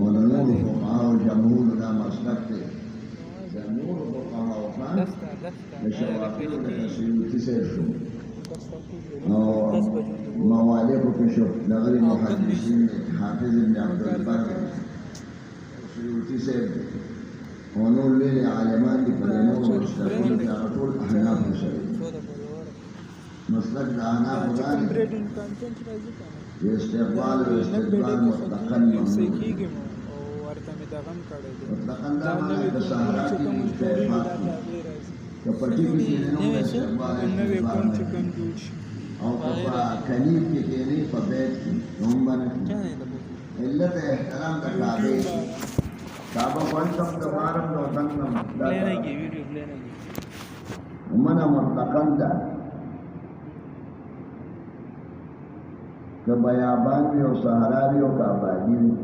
ونور فقهاء وجمهور لا مسلك جمهور فقهاء وفان لشوافير لتسيوطي سيرشو مواليك كشف لغير محدثين حافظ ابن عبد البر تسيوطي سيرشو ونور ليلي عالمان دي فلنور مشتغل في عطول أحناف الشريف مسلك الأحناف ذلك استقبال و استقبال مطلقاً ممنوع مطلقاً دا معنی دا سہراتی انتفاق که پٹی کی تینوں دا استقبال استقبال او کپا کنیب کی تینی پا بیت کی نوم بنا علت احترام دا کعبے کعبہ پانچم دا مارم دا وطنم دا منا مطلقاً دا کہ بیابان بھی ہو سہارا بھی ہو کابادی بھی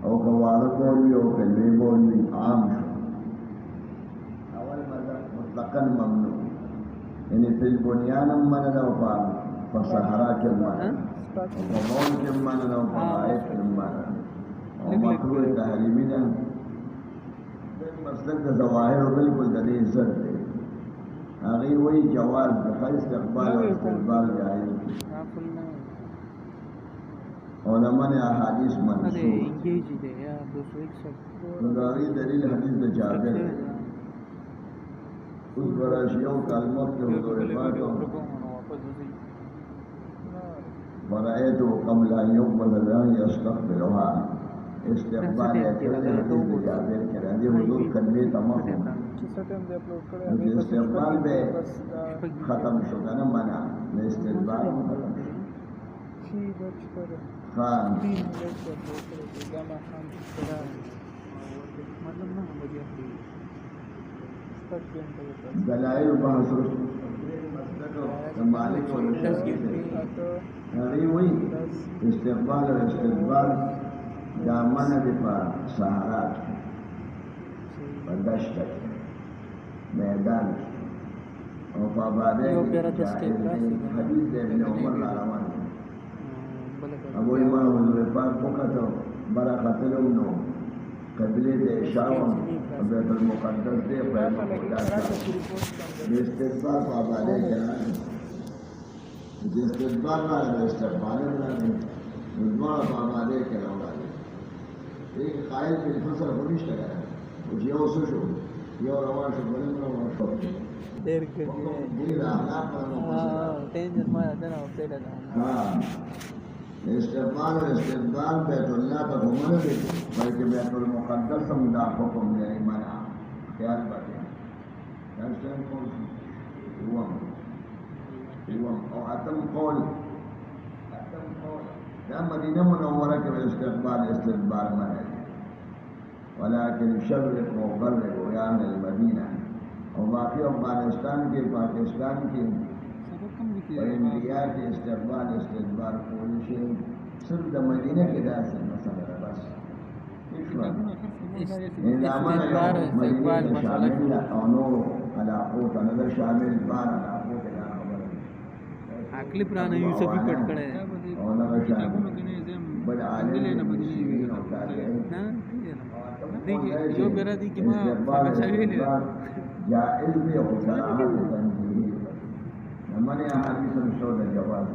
او کوارا بول بھی ہو کلوی بول بھی عام شو اول مطلقاً ممنوع یعنی فی البنیانم مننا و فسہارا کمانا و فبول کمانا و فغائب کمانا و مکروع تحریمینا مسلک دا ظواہر و بالکل دلی عزت دے آگئی وہی جواز دفع استقبال و استقبال جائز علماء نے احادیث منسوخ نداری دلیل حدیث دا جابر اس براشیوں کلمت کے حضور پاک ورائیتو قبل ان یقبل اللہ یستقبلها استقبال اعتراض حدیث دا جابر کرا دی حضور کلمی تمام استقبال بے ختم شکنا منع استقبال ختم خان دلائل بحث مالک و وہی استقبال اور استقبال دامن دفاع سہارات دشت میدان اور پابادے حدیث دے ابن عمر روان ابو امام حضور پاک پکتو برا قتلو نو قبلی دے شاوم بیت المقدس دے پہم مقدس استقبال پابادے جنان استقبال مانا استقبال مانا نظمار پابادے کرنا ایک قائل فی الفصل خونیش لگا کچھ یو سشو یو روان شو بلن روان شو دیر دیر احلاق تینجر مانا دنا وقتیل استقبال و استقبال بیت اللہ کا گھومنے بھی بلکہ بیت المقدس ہم دا حکم دے منع خیال باتیں کیسٹن کون سی او اتم قول یا مدینہ منورہ کے استقبال منع ولكن شرق وغرب ویان المدینہ اور باقی افغانستان کے پاکستان کے په انډیا کې استقبال کولی شي صرف د مدینه کې داسې مسله ده بس استقبال مسله او نور علاقو ته نه شامل بار علاقو ته دا خبره عقلی پرانه یوسفی پټ کړه او نه شامل بل عالم نه دیکھیے جو میرا دی کہ ما شامل جائز بھی ہو صلاحات تنزیہی من احادیث مشهور الجواز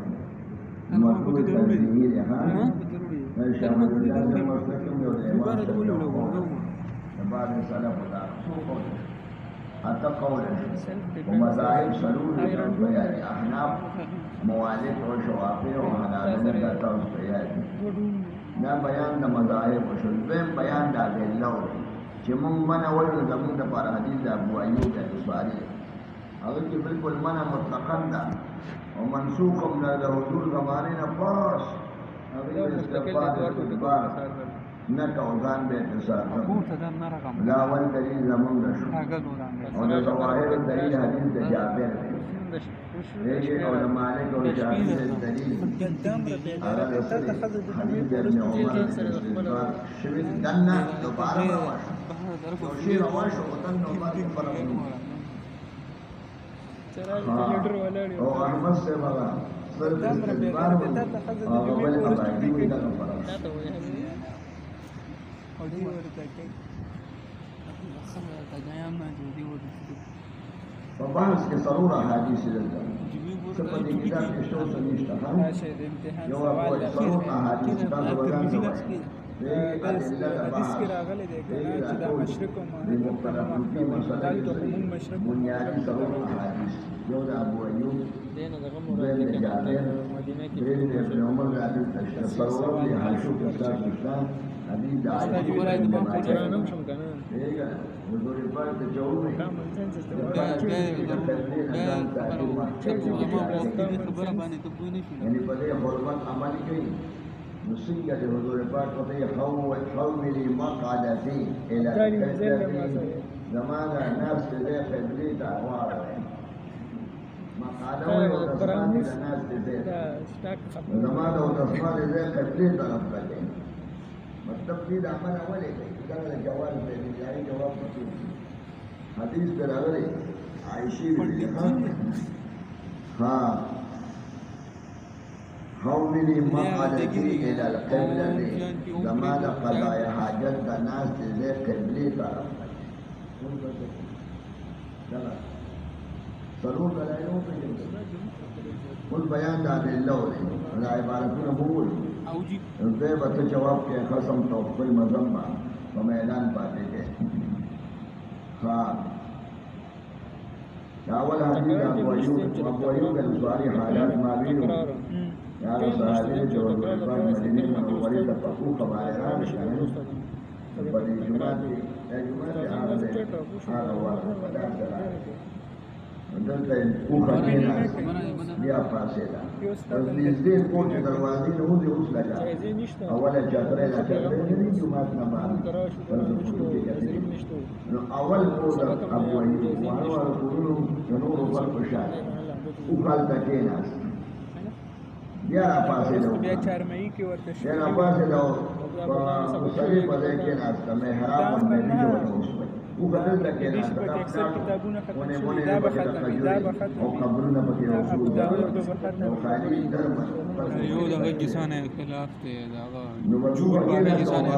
المفروض تنزیہی لها شامل الله المستقيم والإمام بعد السلام حتى قول ومذاهب سلول البيان أحناف موالد وشوافع وحنابلة لا توسطيات دا بیان د مذاهب وشول بهم بیان د ادلو چې مونږ منه وایو زمونږ لپاره حدیث د ابو ایوب الانصاري هغه کې بالکل منه مطلقاً ده او منسوخ هم ده د حضور زمانې نه پاس هغه استقبال نه کوزان به اتصال دا اول دلیل زمونږ شو او د ظواهر دلیل حدیث د جابر دی او د مالک او شافعي دلیل هغه د حدیث ابن عمر استقبال شوی دنه دوباره راوښه شي راوښه او تنه عمر پر او احمد سے بابا صرف استقبال او بل ابادی دا پر او دی ورته کې خبره دا یم نه دی ورته په بحث کې ضرور احادیث دلته څه په دې کتاب کې شو څه نشته یو ضرور احادیث تاسو وګورئ حدیث کې راغلی دی چې دا مشرق او مشرق بنیادی ضرور احادیث یو د ابو ایوب دینه دغه د مدینه کې د ابن عمر د حدیث ضرور دی حاشو کې تاسو حدیث د حضور پاک ته جوړ یعنی په دې حرمت عمل کوي نو څنګه د حضور پاک په دې حوملی مقعدتي الى زمانه ناس دې قبلي ته واړوي مقعده او تسمانه ناس دې زمانه او تسمانه دې قبلي طرف ته مطلب دې د عمل اولې دا جواز دی یعنی جواب پکې حدیث پر راغلی عائشہ رضی ها حوملی مقعدتی الى القبلة زمان قضاء حاجت دا ناس دے قبلی طرف ضرور دلائلوں پہ کل بیان دا دلو دے دا عبارتون مول دے بتا جواب کے خصم توقفل مذمہ و میدان پاتے کے اول حدیث ابو ایوب الانصاری حالات معلوم یا صحابی جو مدینه منورې ته پخو خبران شامل په دې جمعه کې هغه وخت دلته کوخه کې بیا فاصله اوس نږدې کوټ دروازې نه ودی اوس لګا اوله چترې لا چترې نه جمعه نه باندې نو اول کوټ ابو ایوب وانه ورکوړو نور ورکو شاله او خپل کې نه بیا پاسې دا بیا چارمئی کې ورته شي بیا پاسې دا صحیح پدې کې ناشته مې حرام باندې جوړه او بدل کې ناشته په اکثر کتابونه ختم شوي دا به ختم او قبرونه پکې رسول او خالي درم یو دغه کسانه خلاف ته دا جوړ باندې کسانه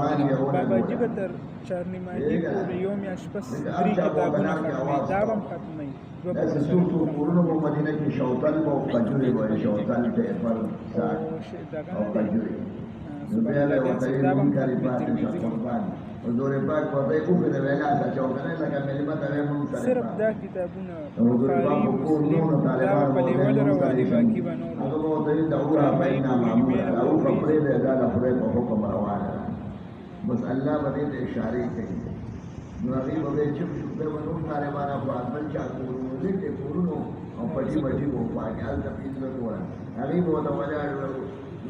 بابا جی به تر چارنیمایي پورې یو میاشت پس درې کتابونه ختمي دا هم ختمي داسې څو کورونه په مدینه کې شوتل او کجوري وایي شوتل ته پر ساعت او کجوري نو بیا له وته یې مونږ کاری پاتې شو قربان حضور پاک په دې کو کې وینا دا چوکنه لکه ملي مته مونږ سره صرف دا کتابونه حضور پاک کو نو طالبان باندې رواني باقي بنو هغه به ته دا اورا پینا معمول او خبرې به دا خبرې په حکم روانه بس الله باندې اشاره کوي نو هغه به چې په ونو طالبان افغان بل چا کورونه دې کورونو او پټي پټي وو پاګال ته پیډل کوه هغه به دا ولاړ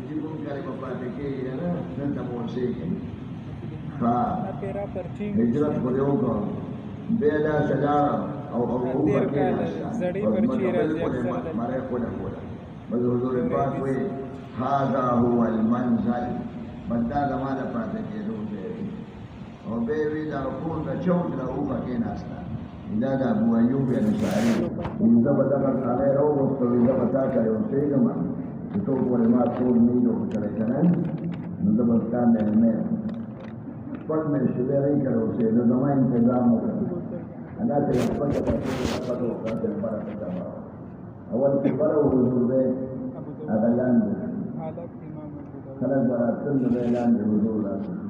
چې کوم کاری په پاتې کې نه نن ته مو شي ها هجرت په یو کو به دا سجا او په کې زړې پرچی راځي اکثر ماره کوله بل حضور پاک وی هذا هو المنزل بدا زمانه پراته کېدو دی او به وی دا کور د چوک له اوبه کېناسته دا د ابو ایوب انصاري دا به دغه کاله راووسته وي دا به تا کړی اوسېږم چې ټول پورې ما ټول نه یو کړی که نه نو دا به ستا مېلمه خپل مې شوی رهي کړی اوسېده زما انتظام وکړه همداسې یې خپل ته پته وکړه چې لپاره پته به اول چې بره حضور دی هغه لاندې خلک به راتلل نو دی لاندې حضور راتلل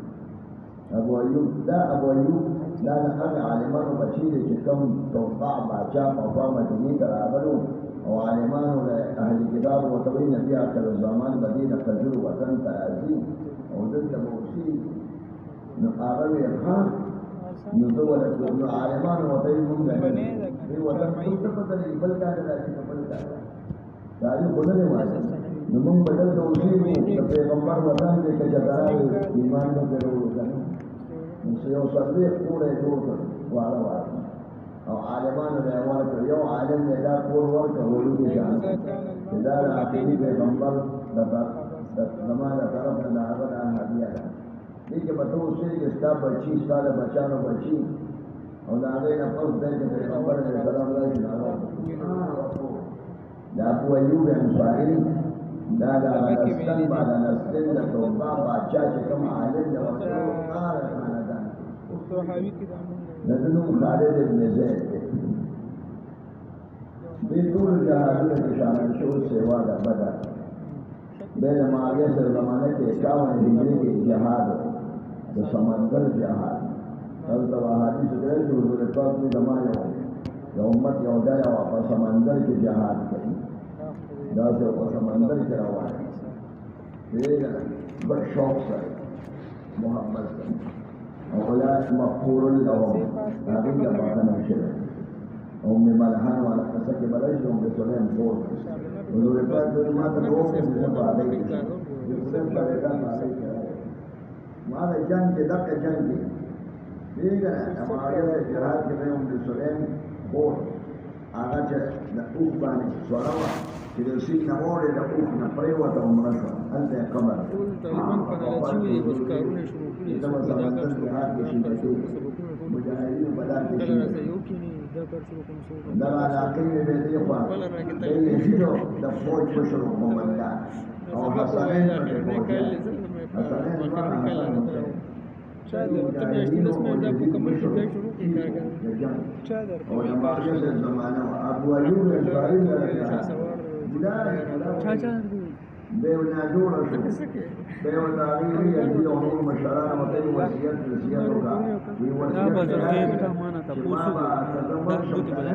ابو ایوب دا د هغه عالمانو بچي دی چې کوم توقع باچا پخوا مدینې ته راغلو او عالمانو د اهل کتاب ورته وایي نبي آخر الزمان به دې د خجلو وطن ته راځي او دلته به اوسي نو هغه ویې ښه نو زه ورته نو عالمانو ورته وایي مونږ دې وطن ټول ته پته لري بل کار راځي که بل کار تاریخ خو نه دی معلوم نو مونږ به دلته اوسېږو د پیغمبر وطن دی که چې راغی ایمان نه پرې وړو که نه نو یو څلوېښت کوره یې جوړ کړ واړه واړه او عالمانو ته یې ورکړ یو عالم یې دا کور ورکړ وړوکي شان چې دا د آخري پیغمبر زما د طرف نه د هغه دا هدیه ده دې کې به ته اوسېږې ستا بچي ستا د بچیانو بچي او د هغې نه پس دی چې پیغمبر علیه السلام راشي نو هغه د ابو ایوب انصاري دا د نستن بعد نستن د توبه باچا چې کوم عالم د ورته خاندان د ده نوم خالد ابن زید دی دې ټول جهادونه کې شامل شو سیوا د بدر بیا د معاویه سره زمانه کې 51 هجري کې جهاد د سمندر جهاد دلته احادیث دی چې حضور پاک وایي زما یو امت یو ډله وه په سمندر کې جهاد کوي داسې په سمندر کې روان دی بل شوق سره محبت سره او اولاد مغفور لهم هغوی ته بخښنه شوې ام ملحان والا قصه کې به راشي ام سلیم کور حضور پاک وایي ما ته وکړې چې زه به هغې کې شم د خدای پرېږدم هغې کې راغی ما د جنګ کې دغه جنګ کې پوهېږه نه د معاویه جهاد کې به ام سلیم کور هغه چې د اوښ باندې سوړه وه چې د سیند نه واوړې د اوښ نه پرېوته او مړه شوه هلته یې قبر ټول طالبان په ناراضي وي اوس کارونه شروع کړي د سمندر جهاد کې شي مجاهدینو په لار کې شي دغه علاقې یې د دې خوا د یزیدو د فوج مشر قومندان او حسنین پکې فوج حسنین دواړه حسن او د معاویه د زمانه وه ابو ایوب انصاري بیا یې ناجوړه شو بیا یې ورته هغې ویل دي او نور مشران ورته یې وصیت وکړه وایي وصیت چې ما به که زه مړ شم که نه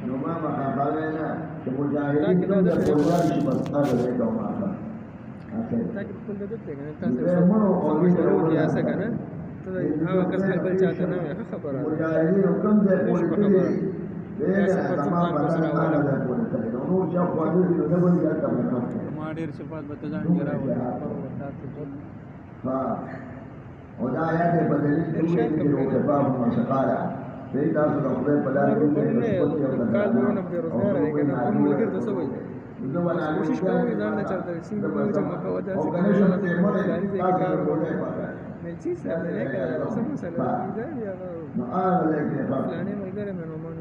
نو ما به خبروې نه چې مجاهدین کوم درته ولاړ شي بس هغه ځای ته وماخه مجاهدینو کوم ځای پورې تللي زما بدن هغه ځای پورې تللی نو نور چا خواږه دي نو نه به هلته مې ښخ کړي ما ډېر صفات به ته ځان کې راوړې او دا آیات یې په دلیل کې وویلي چې وکفاه مسقاله دی تاسو د خدای په لار کې د سپوتې او د زه به ناجوړ او که نه شم پرې مړی تاسو د ډوډۍ پکړئ نو هغه ځای کې ښخ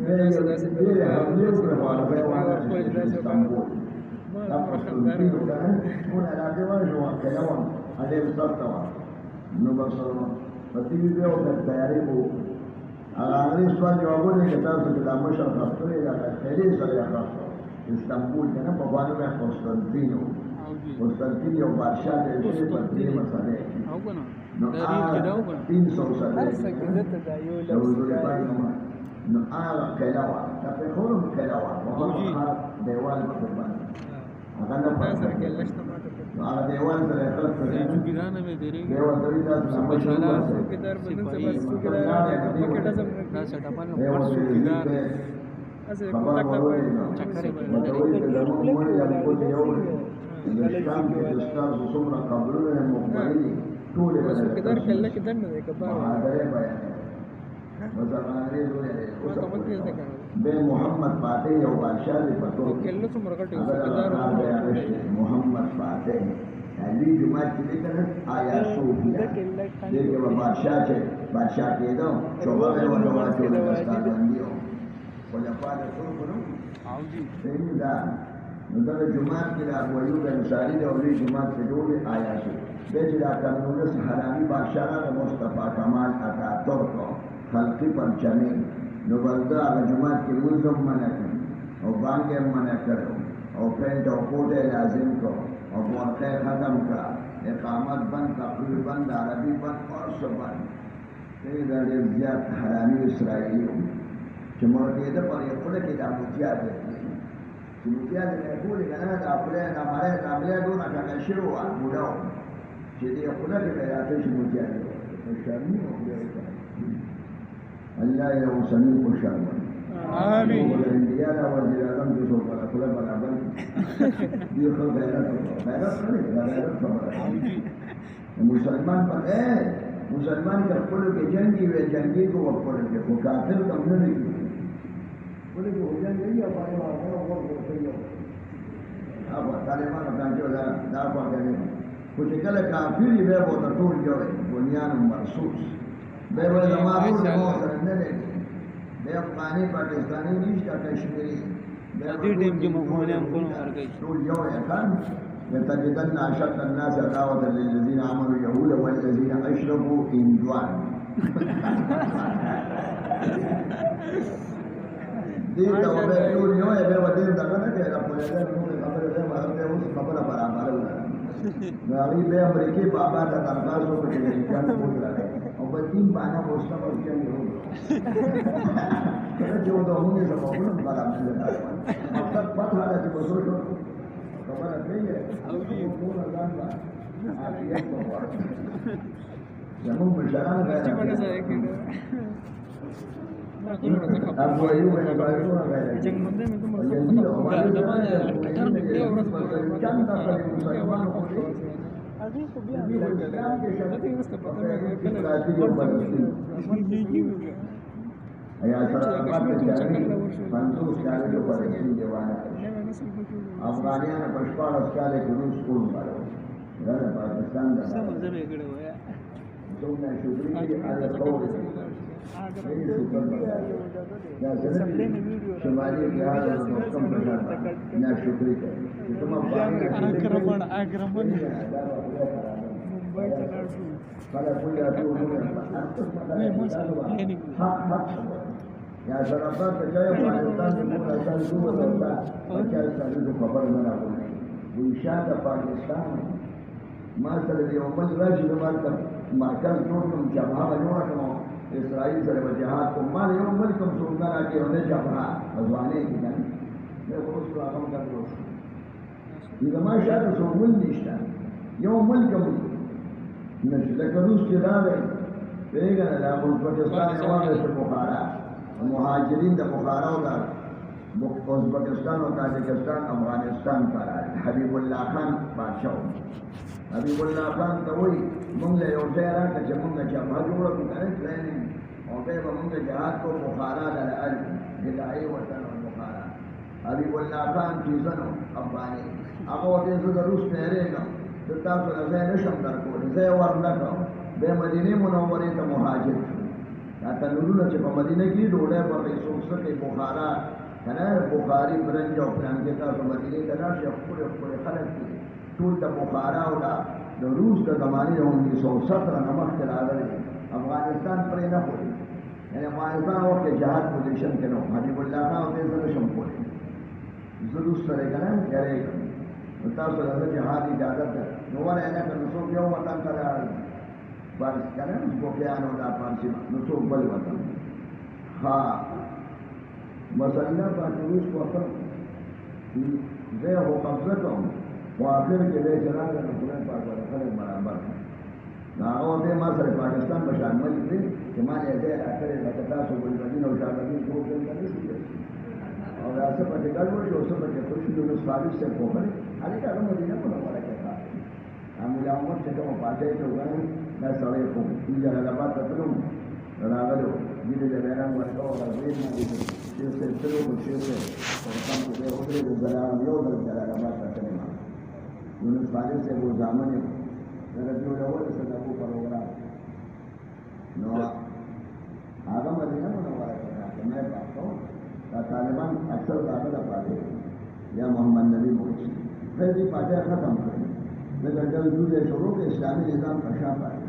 بیا یې ډېرې حملې وکړې خو هغه یې وانه استانبول دا پښتونخوا که نه ټول علاقې ورشو واقعه وه ډېر سخته وه نو بس په تیوي بیا ورته تیاري به وکړو هغه انګرېز سوال جوابونه یې که تاسو چې دا مشر ښخ کړی دا خیري سره یې ښخ کړو استانبول که نه پخوا نوم یې قسطنطین و قسطنطین یو بادشاه دی چې په درېیمه صدۍ کې نو هغه 300 صدۍ د حضور پاک نو هغه قلعه وه د پېښور هم قلعه وه مخامخ دیوال پکې باندې هغه نه پاتې نو هغه دیوال سره یې خلک پرې دی ورته وایي تاسو نه مشر واسئ خبر ورولې نو ورته وایي که زموږ مړي یمکن یو د شام کې د ستاسو څومره قبرونه یې مقبرې دي ټولې به درته محاضرې بیانوي بس هغه انګرېز ویلې بے محمد فاتح یو بادشاہ دی پتو کله څومره ګټه اگر کار بے عرش محمد فاتح علی جماعت کی لیکن آیا صوفیہ دیکھ وہ بادشاہ کے دو شعبہ میں وہ جماعت کے دستار بندیو خلفاء رسول کنو او جی صحیح دا نظر جماعت کی دا ویوب انصاری دا اولی جماعت کے دو آیا سو بیچ دا قانونس حرامی بادشاہ دا مصطفیٰ کمال عطا ترکو خلقی پرچمی نبلدہ اگر جماعت کی ملزم منع کریں اور بانگے منع کرو اور پینٹ اور کوٹے لازم کو اور برقع ختم کا اقامت بند تقریر بند عربی بند اور سب بند تیری دردی زیاد حرامی اسرائیلیوں کہ مرکیدہ پر یہ خلق کی دا متیاد ہے کہ متیاد ہے پوری کہنا دا پلے دا مرے دا پلے دونا کہنا شروع آن بوداؤ کہ دی خلق کی بیاتے شی متیاد ہے شرمی ہو گیا اللہ یا سمیع کو شرم آمین انڈیا دا وزیر اعظم جو سو پر خلق برابر یہ خلق غیرت مسلمان پر مسلمان کا خلق کے جنگی ہوئے جنگی کو وہ خلق کے وہ کافر کم نہیں کی خلق ہو جنگی یا پانے والا وہ صحیح ہو اب طالبان اپنا جو دعویٰ کرنے کچھ کل کافر ہی بے وہ تطور جو ہے بنیان مرسوس بے وہ زمانوں نے وہ سرندے لے بے افغانی پاکستانی نیش کا کشمیری دې ټیم کې مخونه هم کوم ورګي ټول یو اکان لتجدن اشد الناس عداوة للذين آمنوا اليهود والذين اشركوا هندوان دې دا به ټول یو به ودې دا نه کې را پوهه ده نو خبره ده باندې اوس خبره برابر وره ناری به امریکای بابا ته تنقاسو په کې ځان پوښ راغی او په دین باندې اوسه په کې نه کله چې ودا هونه زموږ په اړه باندې دا مطلب پته ده چې بزرګ خبره کوي او دې ټول ځان لا اړیه کوي زموږ مشران چې باندې ځای کې ابو ایوب الباجو غیر جنگ منده مې کوم څه کټر مې یو ورځ چند پر مسلمان کو هغه خو بیا دې وسته پته مې کله یا سره منصور کال جو پر دیوانه افغانیان پښپاړ اسکاله کې روس کول غواړي دا پاکستان دا سمجه به کړو یا څومره شکرې علي قوم شمالی بہار اور دوستوں پر نہ شکری کریں تم آگرمن ممبئی یا شرافات بجائے پاکستان میں پاکستان کو ہوتا اور کیا ساری کو خبر بنا ہوئی انشاء پاکستان ماسل یومل راجی مارکا مرکز جوړم جماعه جوړه کړو اسرائیل سره جهاد کو مال یو ملکم سوندر اکی ہونے جماعه ازوانه کی نه میں وہ اس کو اقام کر دو یہ زمان شاید سو مل نشتا یو ملکم نشتا کروس کی راوے پیگا نا پاکستان یوان سے بخارا مہاجرین دا بخارا دا ازبکستان و تاجکستان افغانستان پر حبیب اللہ خان بادشاہ حبیب اللہ خان ته وایي موږ له یو ځای راکړه چې موږ جبهه جوړه کړو کنه ټریننګ او بیا به موږ جهاد کو بخارا د الارض هدایي وطن بخارا حبیب الله خان چیزنو افغاني هغه ورته زه د روس نه یېرېږم زه تاسو له ځای نشم درکولی زه یې ورنه کړم بیا مدینې منورې ته مهاجر شو دا تنورونه چې په مدینه کې ډوډۍ په پیسو څه بخارا کنه بخاري برنج او پلان کې تاسو مدینې ته راشئ ښکلي ښکلي خلک دي ټول د بخارا او د روس د زمانې د 1917 نه مخکې راغلي افغانستان پرې نه پوهېږي یعنې افغانستان وخت کې جهاد پوزیشن کې نه و حبیب الله خان ورته زه نشم کولی زه روس سره که نه یېرېږم نو تاسو له جهاد اجازت ده نو ولې نه که نو څوک یو وطن ته راغلي فارس که نه ازبکیانو دا فارسي نو څوک بل وطن ها مسله باندې روس وطن زه یې خو قبضه کوم واخر کې دې جناب د خدای پاک ور خلک برابر هغه ته ما سره پاکستان په شامل دي چې ما یې دې اخر د تاسو په مدینه او شاملین ټول کې نه شي او دا څه په دې ګډ وشو او څه په دې خوشو د سوالو څخه کومه هغه هغه مدینه په وړه کې تا مولا عمر چې کوم پاتې ته وایي دا سړی کوم چې له لبا ته تلو راغلو دې دې بیان ورکاو او دې نه شیخ سے چلو کو شیخ سے رقم کو دے اترے کو گلام یو دل جلال آباد کا کلمہ یونس خالد سے وہ زامن ربیع الاول صدقو پروگرام نو آگا مدینہ منورہ کرنا کہ میں بات ہوں کہ طالبان اکثر طاقت پاتے یا محمد نبی موچی پھر بھی پاتے ختم کریں لیکن جب جوزے شروع کے اسلامی نظام کا شاہ پاتے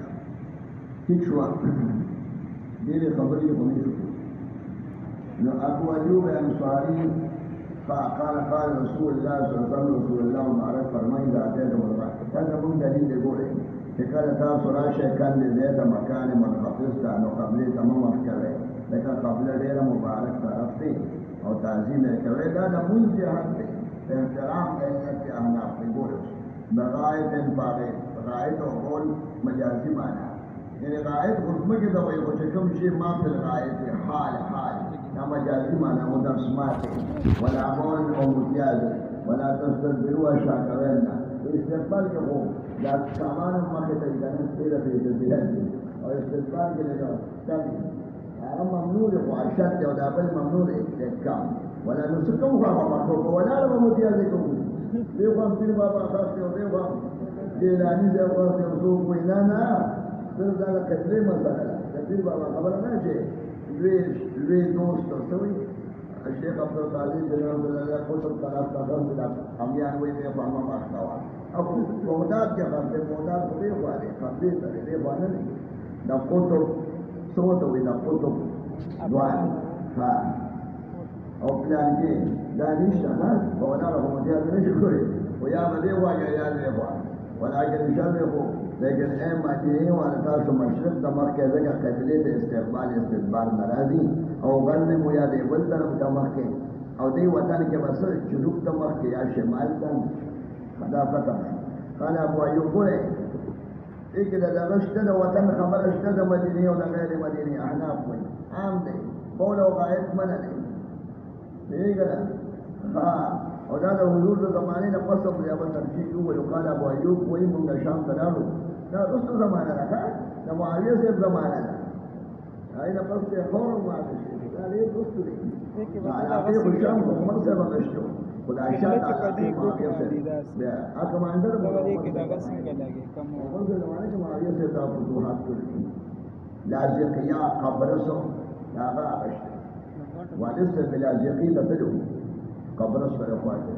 ٹھیک شوا دیر خبری ہونی شروع نو ابو ایوب انصاری قال رسول الله صلی اللہ علیہ وسلم رسول اللہ مبارک فرمائی ذاتے تو مربع کہتا من دلیل دے گوڑے کہ کہتا سراش کن زید مکان منخفض تا نو قبل تمام کرے لیکن قبل دیر مبارک طرف تھی اور تعظیم کرے دا من جہت تھی احترام دینے کے احناف تھی گوڑے بغایت باغیت غایت و قول مجازی معنی یعنی غایت خصمہ کی دوائی کو چکم شیف ما فی الغایت حال مجازی معنی مدرسمات ولا قول ومتياز ولا تستدبروا شاكرنا استقبال کے وہ یا سامان مکہ تیجان سیرت جدیدت اور استقبال کے لئے تاکہ ممنوع ہے وعشات ہے ودابل ممنوع ہے احکام ولا نسکم خواه مکہ ولا لما متیازکم دیوخوام پیر بابا خاصتے ہو دیوخوام جیلانی سے خواہتے ہو سوک وینانا پھر دالا قتلی مسئلہ پیر بابا خبر نہ چھے لوی دوست سوی الشیخ عبدالقادر جنرال اللہ قطب طرف تخص ہمیان ہوئی دے فاہمہ ماختوا اب موجاد کیا کرتے موجاد کو دے خواہ دے خبری سرے دے خواہ نہیں دا قطب سوت ہوئی دا قطب دوان ہاں اور پلان کی دا نیشتا نا بونا رہا مجھاد نشو کوئی ویا مدے خواہ یا دے خواہ ولیکن شر ہو لیکن اے مدینی والا تاسو مشرق دماغ کے ذکر قبلی دے استقبال استدبار نرازی او غلن مو یا دے بل طرف دماغ کے او دی وطن کے بسر جنوب دماغ کے یا شمال تن خدا فتح قال ابو ایوب قولے ایک دا غشتد وطن خبر اشتد مدینی و غیر مدینی احناف کوئی عام دے قول و غائب من دے ٹھیک ہے ہاں اور دا حضور دا زمانے نا قصب لیا بل ترشید ہوئے قال ابو ایوب کوئی منگا شام تنالو دا رسل زمانہ رکھا دا معاویہ سے زمانہ رکھا اینا پس کے خور معاویہ سے دا لئے رسل دی علاقی خوشام کو عمر سے بغشتو خدا شاید علاقی معاویہ سے کمانڈر عمر سے زمانے کے معاویہ سے دا فتوحات کرتی لازقیہ قبرسو دا غا بشتو والد سے بلازقی تفلو قبرص پر اخواته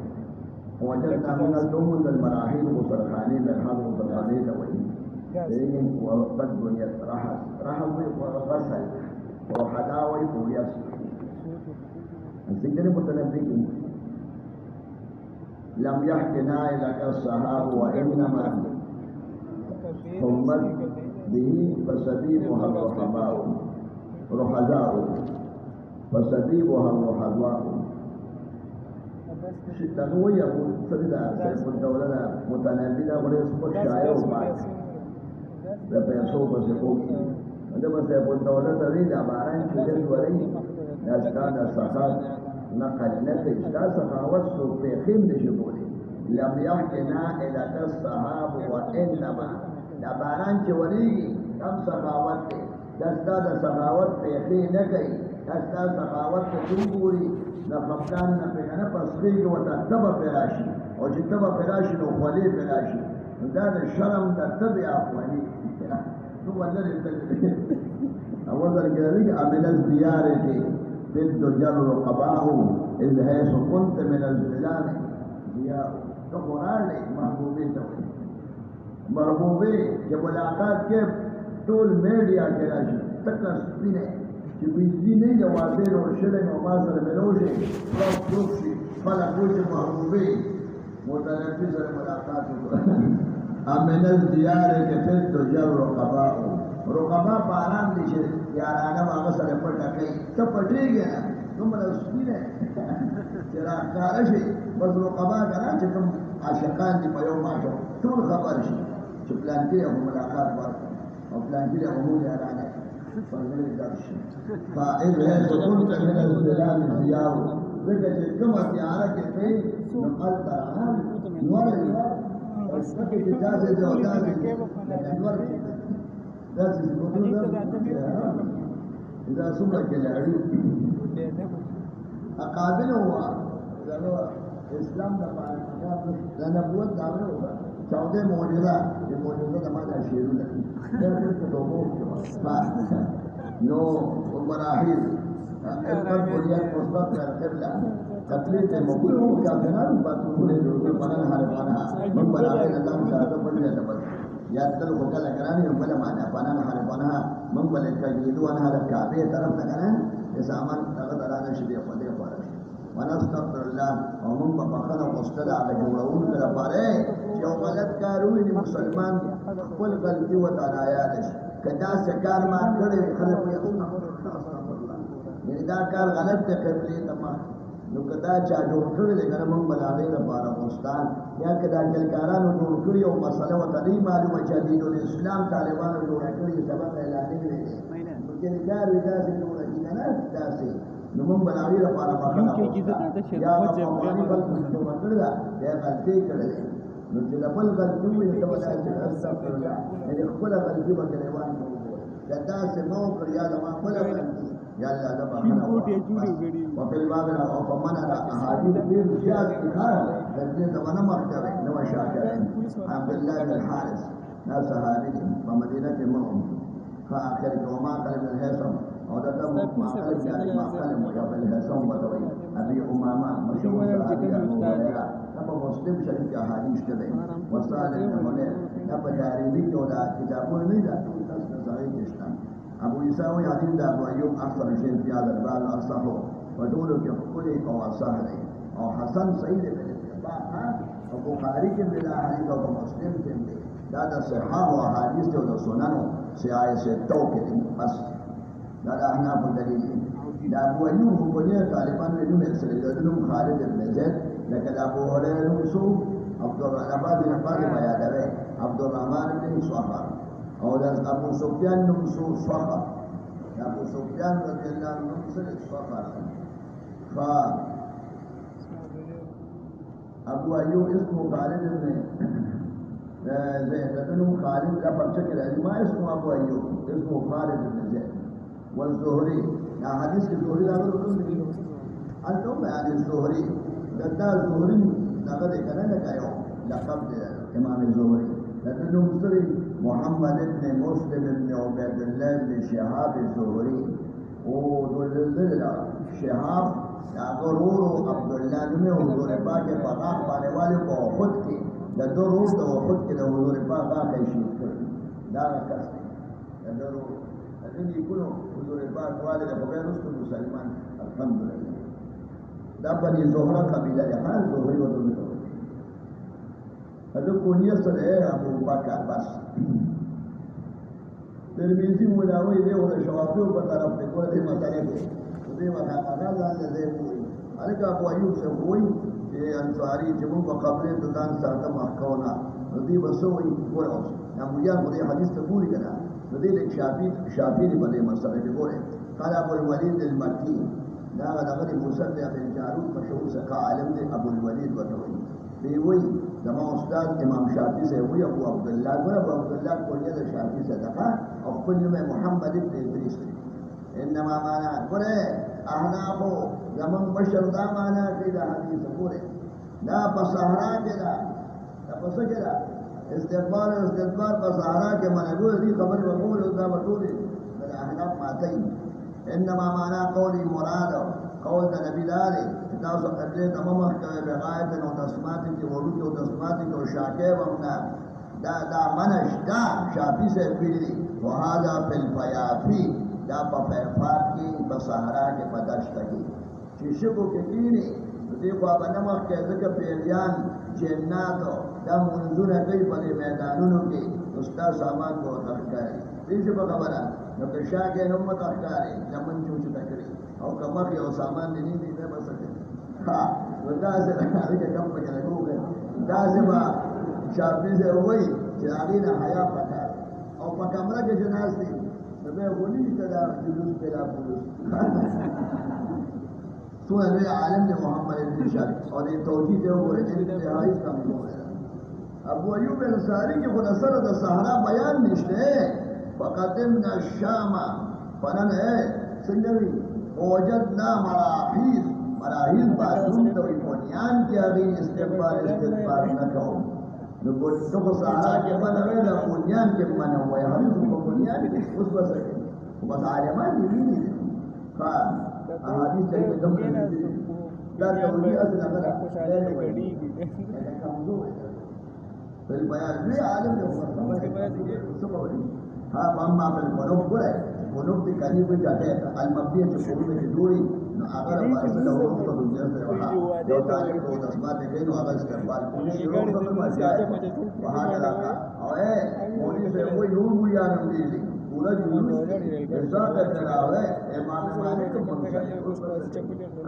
ووجدنا من الأمم المراحيل وصرخاني للحظ وصرخاني لوي لكن وقد بنيت رحل وغسل وحداوي ويسر الذكر متنبئ لم يحكنا لك الصحاب وإنما همت به فسبيبها الرحماء رحزاء فسبيبها الرحماء تنوی ابو صدیدہ سیف الدولہ متنبیدہ بڑے سپر شائع و بات دا پیسوں پر سپوکی جب سیف الدولہ توید عباران چیزن ولی داستا دا سخاوت نقل نفس دا سخاوت سو پیخیم دشی بولی لم یحکنا الک الصحاب و انما دا عباران چی ولیگی کم سخاوت دے داستا دا سخاوت پیخی نگئی داستا سخاوت تم بولی دا خفقان نا پیغانا پس خیلی و تا تبا پیراشی اور چی تبا پیراشی نو خوالی پیراشی دا دا شرم دا تبی آخوالی تو والر اتلقی اوزر گرلی کہ امن الزیارتی فید جر رقباہو اذ حیث کنت من الظلام زیارو تو قرآن لے محبوبی توی محبوبی کہ ملاقات کے طول میڈیا کے راشی تکا سپینے کہ بجلی نہیں جوازے روشلے میں مازر ملوشے رب روشی خلق روش محبوبی متنفی سر ملاقات ہوتا امن الزیارے کے پھر تو جر رقباؤ رقبا پارام دیشے یارانا باقا سر پڑھا کئی سب پڑھے گیا نا تم رسول ہے چرا کارشی بس رقبا کرا چکم عاشقان دی پیو ماشو طول خبر شی چپلان کے ابو ملاقات بارتا اور پلان کے ابو یارانا فإذ هي كنت من الظلام الزياو ذكر كما تيارك في نقل ترعان نور النور وسكت جاز جوزان نور ذات الوجود إذا سمك العلو قابل هوا اسلام د پاره د نبوت داوره هوا چاوده معجزه د معجزه د ما د شیرو ده دا څه دومو نو مراحل القلب واليد مصدر القبله تقليد مقبول كافران باتقول له بنان حرفانها من بلاغين الله تعالى بل يتبل ياتل وكلا كراني بلا معنى بنان حرفانها من بل كيدو ان هذا الكعبه طرف كان يسامن تقدر على شيء فدي فارش ونستغفر الله ومن بقنا مستدع بجورون كلا فاره جو غلط کارونه مسلمان خپل غلطي و تعالی کدا سکار ما کړي خلک یې استغفر الله یعنی دا کار غلط ته قبلي تمام نو کدا چا جوړ کړی دی کنه موږ بلاغې لپاره استاد یا کدا ګلکارانو جوړ کړی او مسله و تدې معلومه چې د اسلام طالبانو جوړ کړی سبب اعلانې دی نو ګلکار ودا چې جوړ کړي نه داسې نو موږ بلاغې لپاره یا افغاني بل جوړ کړی دا یا غلطي کړی نو چې خپل غلطي وي ته ودا چې استغفر الله یعنی خپل غلطي به روان کدا چې مو کړی یا ما خپل غلطي یا الله دا بخنه وفي الباب او فمن على احاديث غير زياد كثار لكن زمان مكتب نو شاكر عبد الله بن الحارث ناس صحابي ومدينه المؤمن فاخر وما قال من الهيثم او ده ما قال يعني ما قال مجاب الهيثم بدوي ابي امامه مشهور صحابي ابو هريره ابو مسلم شريف احاديث كده وصالح بن ابو دارمي ودا كتابونه نه ده صحيح اسلام ابو يساوي حديث ابو ايوب اكثر شيء في هذا الباب اصحه ودوله كحكمه او صحيح او حسن صحيح بالاتفاق او بخاري کې بلا حديث او مسلم کې دا صحاح او حديث او سنن سیاي سے توکل بس دا احناف دلیل دا ابو ايوب په دې طالبان له نوم سره د خالد بن زید لکه ابو هريره نو عبد الرحمن بن عباس بیادوي عبد الرحمن بن صخر او دا ابو سفیان نمسو صخر ابو سفیان رضی اللہ عنہ نمسو صخر ابو ایوب اسمه خالد بن زید لكنه خالد کا پرچہ کے رہی ما اسمه ابو ایوب اسمه خالد بن زید والزهري یا حدیث کے زہری دا انتم بیان الزهري دا زہری دا کنا لگایا لقب امام الزهري لكنه مصري محمد بن مسلم بن عبيد الله بن شهاب الزهري ودول شهاب یا غرور عبد الله بن حضور پاک فقاہ پانے والے کو خود کی دورو تو خود کے حضور پاک کا شہید کر دا کس دورو لیکن یکونو حضور پاک والے کو غیر اس مسلمان الحمدللہ دا بنی زہرہ قبیلہ ہے ہاں زہری و دول هذا كونية صدق أبو بكر بس ترمذي ملاوي ده ولا شوافي وبطرف تقول ده مثلا ده ما كان هذا زي بوي عليك أبو أيوب سبوي أنصاري جمو بقبل دكان ساعة محكونا ردي بسوي ورأس نعم يان بدي حديث تقولي كنا ردي لك شافي بدي مسألة تقوله قال أبو الوليد المكي لا غير مسلم بن جارود مشهور سكا عالم ده أبو الوليد بتوي بيوي لما استاذ امام شافعي سے ہوئی ابو عبداللہ کلیہ شافعی سے دقا اور کل میں محمد ابن ادریس انما مانا قرے احنافو زمن بشر دا مانا کیدا حدیث پورے دا پسہرا کیدا دا پس کیدا استغفار پسہرا کے منگو دی خبر بقول دا بطول دا احناف ماتئی انما مانا قولی مراد قول دا نبی دارے تاسو قبله تمام کوي بغایت نو تسمات کی وړو کې او تسمات کی او شاکه ومنا دا منشتا شافی سے پیری وهذا في الفيافي دا په فیفات کې په صحرا کې پداشت کی چې شګو کې کینی دې په بنما کې ځکه پیریان جنات دا منځونه کوي په میدانونو کې استاد سامان کو تخکاری دې په خبره نو که شاکه نو متخکاری لمن چوچ تکری او کمر یو سامان دې نه دی بس ها ودازه هغه کوم په کې راغوګه دازه ما شافعي سے وای چې هغه نه حیا پکار او په کمره کې جناز دي نو به ونی کدا جلوس پیدا پولیس سو هغه عالم دی محمد بن شاهد او دې توجیه ته وګورئ چې دې هاي کمزور دی ابو ایوب انصاری کې خود اثر د صحرا بیان نشته فقدمنا الشام فنن څنګه وی وجدنا مراحیض مراحل باطون ته بنیان کې هغه استغفار نه کوو نو کو څه سارا کې منوي دا بنیان کې منوي هغه په بنیان کې اوس وسره بس عالمان دي ویني ها احادیث ته کوم دا ضروري اصل هغه خوشاله غړي کمزور بل بیان وی عالم جو ها ماما په قلوب ګره قلوب دې کړي په جاته المبدی چې قلوب دې جوړي نو هغه ورسره ورو ته دنیا سره وها یو طالب کو د اسماء دې نو هغه استقبال کوي شروع په ماجه وها علاقه او مولوی سے کوئی نور بویا نه دی پورا جوړ ایسا کرتے راوے امام مالک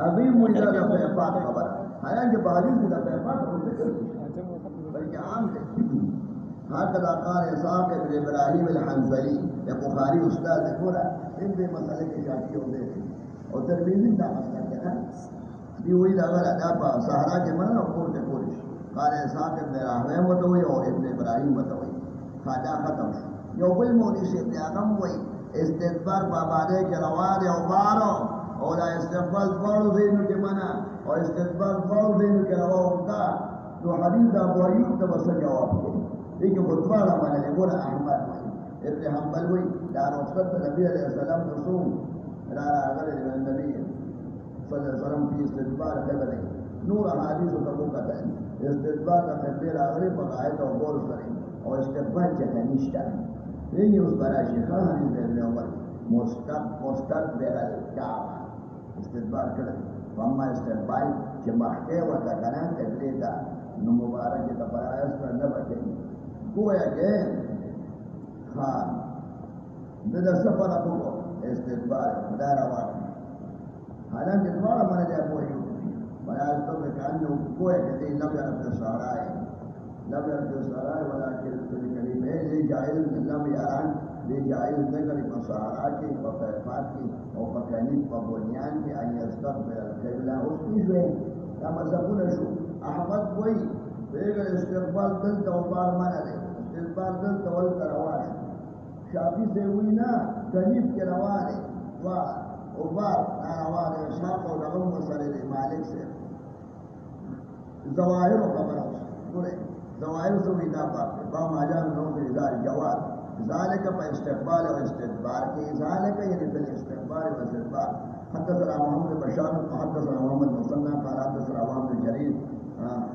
ابھی مجھے دا پاک خبر حالانکہ بہادی دا پاک بلکہ عام ہے هكذا قال إسحاق بن إبراهيم الحنظلي يا بخاري أستاذ كورا إن دي مسألة كشافية ودي وترمذي دا مسألة كذا دي وين أول أداب سهرة كمان أقول تقولش قال إسحاق بن إبراهيم متوي أو ابن إبراهيم متوي هذا ختم يوبل مولي شيخ أعظم وي استدبار باباده كروان أو بارو أو لا استقبال بارو زين كمانا أو استدبار بارو زين كروان كا تو حديث أبو أيوب تبص جواب لیکن خطبہ رمانا لگونا احمد ابن حنبل وی لا رخصت نبی علیہ السلام رسول لا راغل النبی صلی اللہ علیہ وسلم في استدبار قبله نور حدیث تبو قتل استدبار قبله راغل بقایت و بول سرین و استقبال جهنیشتا لیکن اس برا شیخا حدیث ابن عمر مستقبل الكعبہ استدبار کرد واما استقبال جمعتے و تکنان قبلیتا نو مبارک تبایس پر نبکن گویا کہ ہاں دا سفر ابو استدبار خدا روان حالانکہ دوارا مانا جائے کوئی بنا اس تو کانو گویا کہ دی لم یرد سارائے ولیکن کلیم ہے لی جائز لم یران لی جائز نگری مسارا کی وفیفات کی وفکنی وبنیان کی ان یستقبل القبلہ اس کی شوئے یا مذہبون شو احمد وی بیگر استقبال دل توبار مانا دے استقبال دل تول ترواش شافی سے ہوئی نا جنیب کے روانے وبار ناروانے شاق و لغم و سرد مالک سے ظواہر و خبر پورے ظواہر سے ہوئی نا پاک با ماجان نو کے ادار جواد ذالک پا استقبال و استدبار کی ذالک یعنی پل استقبال و استدبار حدثنا محمد بشار حدثنا محمد مصنع قال حدثنا محمد جرير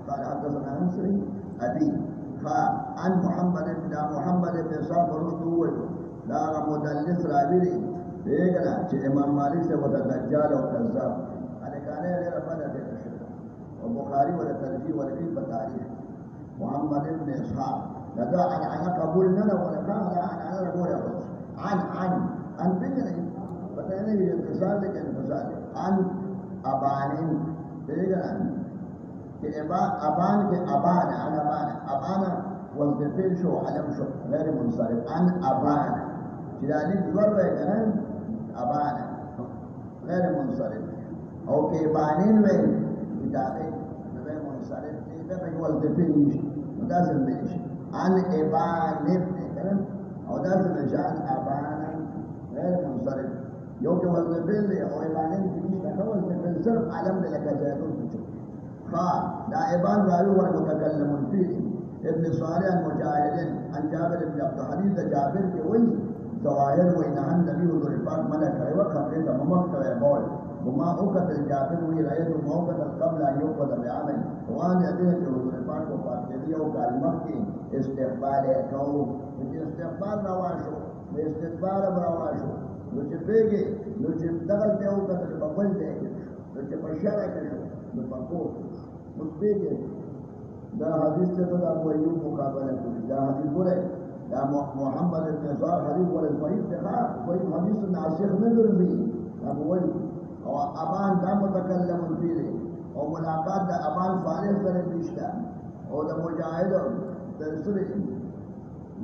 قال حدثنا انصري ابي عن محمد بن صاحب رسول لا مدلس راوي دیکھنا کہ امام مالک سے وہ دجال اور کذاب انے کانے نے رفض دے اور بخاری ولا ترجیح ولا في تاریخ محمد بن اسحاق لذا عن قبول لنا ولا كان عن رجل عن بجري بتانے یہ اتصال لیکن اتصال عن ابان دیکھنا کہ ابان کے ابان والدفيل شو علم شو غير منصرف عن ابان جلالي ضرب كمان ابان غير منصرف او كيبانين وين كتابين غير منصرف ده والدفيل لازم بيش عن ابان كلام او لازم عن ابان غير منصرف يوم والدفيل او ابانين كيش تخوز من صرف علم لك زيادون بشو لا ابان راوي والمتكلم فيه ابن صالح المجاهد عن جابر بن عبد الحديث جابر کے وہی ظواہر وہی نہ نبی حضور پاک منع کرے وہ خبر تمام کرے بول وما اوقت جابر وہی رہے تو موقت قبل ان يوقد بعمل وان يدين حضور پاک کو پاک دیا او کلمہ کی استقبال کو استقبال رواشو استقبال رواشو جو چپیگی جو دغل تے اوقت بقول دے جو چپشارہ کرے جو پاکو مستیگی دا حدیث سے تو دا ابو ایوب مقابلہ کوئی دا حدیث بولے دا محمد بن صالح حدیث بولے ضعیف تھا کوئی حدیث ناسخ نظر بھی ابو ایوب اور ابان دا متکلم فيه اور ملاقات دا ابان صالح سے پیشتا اور دا مجاہد ترسل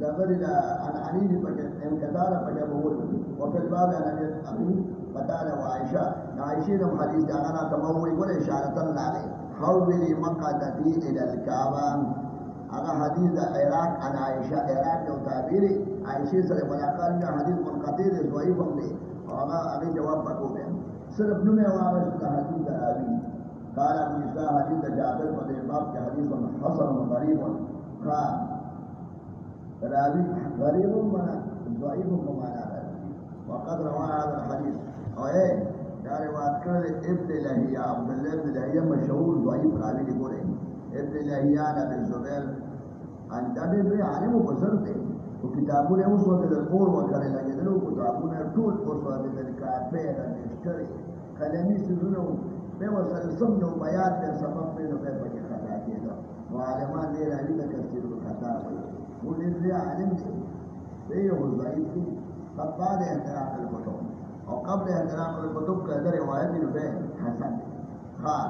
دا غری دا عن علي بن انقطاع بن بقول وفي الباب عن ابي قتاده وعائشه عائشه حديث دا انا تموي ولا اشاره عليه حولي مقعدتي الى الكعبه هذا حديث عراق عن عائشه عراق جو تعبيري عائشه سے ملاقات کا حدیث منقطع ضعیف ہم نے اور ابھی جواب بکو میں صرف نمي واغش حديث أبي قال أبو إسحاق حديث جابر بن الباب كحديث حسن غريب قال رابي غريب من ضعيف كما وقد روى هذا الحديث او ايه دا روایت کړل ابن لهيا عبد الله بن لهيا مشهور ضعيف راوي دی ګوره ابن لهيا بن زبير ان دا به عالم بزرگ دی او کتابونه اوس وخت د کور وکړل لګیدلو کتابونه ټول اوس وخت د کافه رجستري کلمي سيزونه به وسره سم نو بیان د سبب په نو په کې خطا کېده نو عالمان دې راوي د کثیر خطا وي ولې عالم دی یو ضعیف دی بعد احترام الكتب او قبل احترام الكتب كذا روايات به حسن قال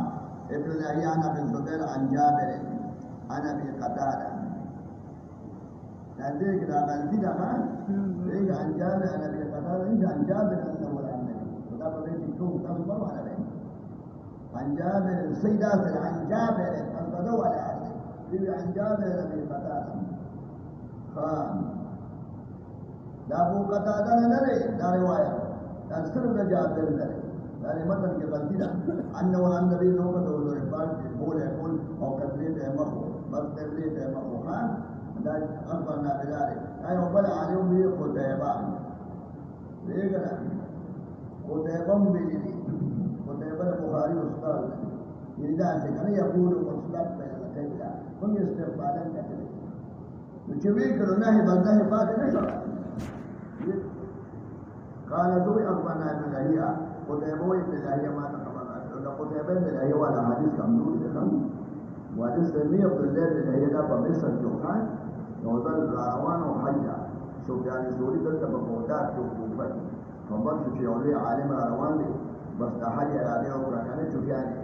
ابن لهيان بن زبير عن جابر انا في قتاده لذلك لا غلطي ده ليه عن جابر انا في قتاده ليس عن جابر انه ولا النبي وده بيت الكوم تصبر على بيت عن جابر السيدات عن جابر البدو على عن جابر في قتاده قال دا ابو قتاده نه لري دا روایت دا صرف د جابر نه لري دا متن کې غلطی ده انه النبي نو په حضور پاک کې بوله کول او قبلې ته مخو بس قبلې ته مخو خان دا اکبر نه بلاره ایو بل عالم دی قتيبه دیګره قتيبه ملي قتيبه بخاري استاد یدا څنګه یقول مصدق په القبلة کوم استقبالا کوي نو چې وی کړو نه باندې پاتې نشو قال ذوي أخبرنا ابن لهيعة قتيبة ابن لهيعة ما تقبل قتيبة ابن لهيعة ولا حديث كمدود لكم وحديث سمي عبد الله بن لهيعة بمصر جوخان نوزل راروان وحجة سفيان الزهري دلتا بقودات كوفة فبر شفيعولي عالم راروان دي بس دا حجة عليه وقرأكاني سفياني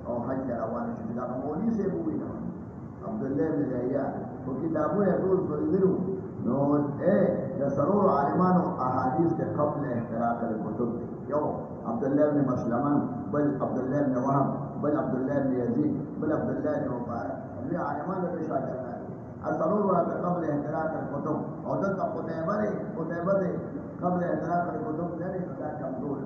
او حجة روان شفيعا مولي سيبوينا عبد الله بن لهيعة وكتابون يقول فريدلو نو ايه ده سرور عالمان احاديث ده قبل احتراق الكتب يو عبد الله بن مسلمان بل عبد الله بن وهب بل عبد الله بن يزيد بل عبد الله بن مبارك اللي عالمان ده شاكرنا السرور قبل احتراق الكتب او ده قتيبة قبل احتراق الكتب ده كمدور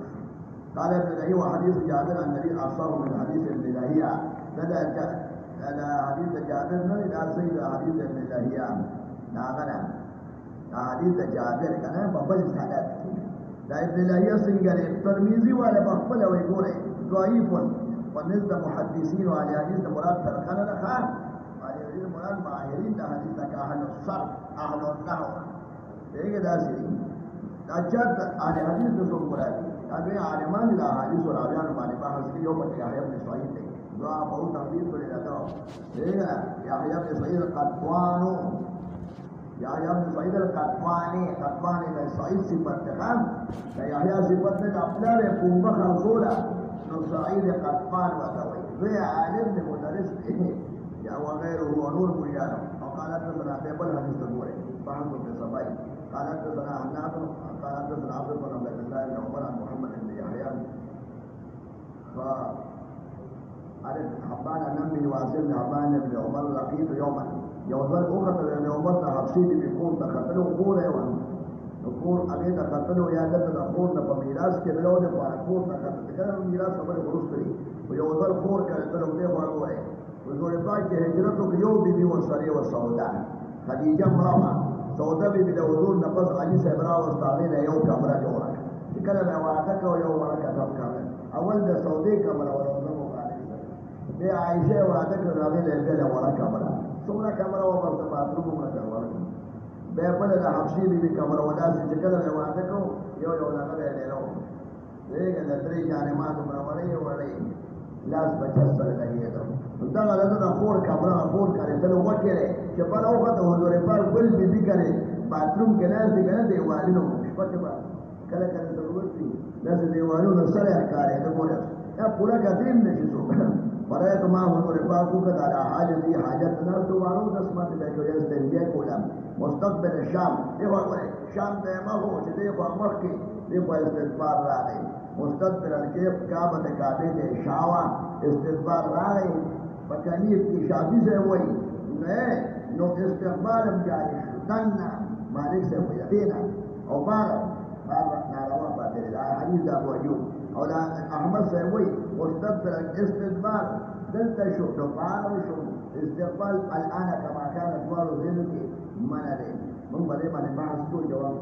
قال ابن لهيعة وحديث جابر عن النبي اصر من حديث ابن لهيعة ده حديث جابر نه ده سيد حديث ابن لهيعة ناغنا حديث جابر كان ببل سادات دا ابن لهيعة څنګه ترمذي ولا بخبل وي ګوره ضعيف بالنسبه محدثين وعلى حديث مراد فرقنا ده خان على حديث مراد ماهرين ده حديث کا اهل الصرف اهل النحو دغه داسي دا چت على حديث د څو مراد دا عالمان د حديث او راویان باندې بحث کوي او په يحيى بن سعيد دی دعا په تقدیر کړی دا دغه يحيى بن سعيد القطوانو يحيى بن سعيد القطواني ده سعيد صفت تمام ده يحيى صفت ده خپل قوم خلصوله نو سعيد قطوان وتوي وی عالم ده مدرس يا وغيره هو نور بنيانه وقالت لنا بيبل حديث تقولي فحمد بن صباي قالت لنا عناد قالت لنا عبد الله بن الله بن عمر عن محمد بن يحيى عارف حبان نمي واسم حبان بن عمر لقيت يوما يوزل أخرى بن عمر حبسي بيكون تخطلوا قورة وان نقول أبي تخطلوا يا جد نقول نبى ميراث كبلوا نبى نقول تخطل كذا ميراث قبل خروج كري ويوزل قور كرتلوا ده وانوره وزور باي هجرته بيوم بيبي وصري وسوداء خديجة مرأة سوداء بيبي ده وزور نبض علي سبرا واستعمل يوم كاميرا جورا كلام وعدك ويوم ورك كاميرا أول ده سوداء كاميرا ولا ده عائشة وعدك راغل البلا ورا كاميرا ثم كاميرا وبرد باتروم ولا ورا بيبل ده حبشي بيبي كاميرا ودا سجل له وعدك يو لا غير له ده كده تري جاني ما تمر وري وري لاس بچسر لګي دا غلطه د خور کمره خور کړي ته وکړي چې په لو غته حضور پاک بل بي کړي باتروم کې نه دي کنه دیوالونو شپته با کله کله ضرورت دي لاسه دیوالونو سره کاري د ګوره دا پورا قدیم نشي سو برایت ما حضور پاک کو کړه حاجت نه تو وانو د اسمت به کوي استنجا کولا مستقبل الشام دی وګوره شام ته ما هو چې دی په مخ کې دی په استغفار راغی مستقبل الکیف کعبه کعبه ته شاوا استغفار راغی فكانيف کی شافی سے ہوئی نو استقبال جاری دنا مالک سے ہوئی دینا او بار ناروا باندې حدیث ابو ایوب او دا احمد سیوی مستقبل الاستقبال دلتا شو دفعان شو استقبال الان كما كان اطوال ذلك من عليه من بلي من بحث تو جواب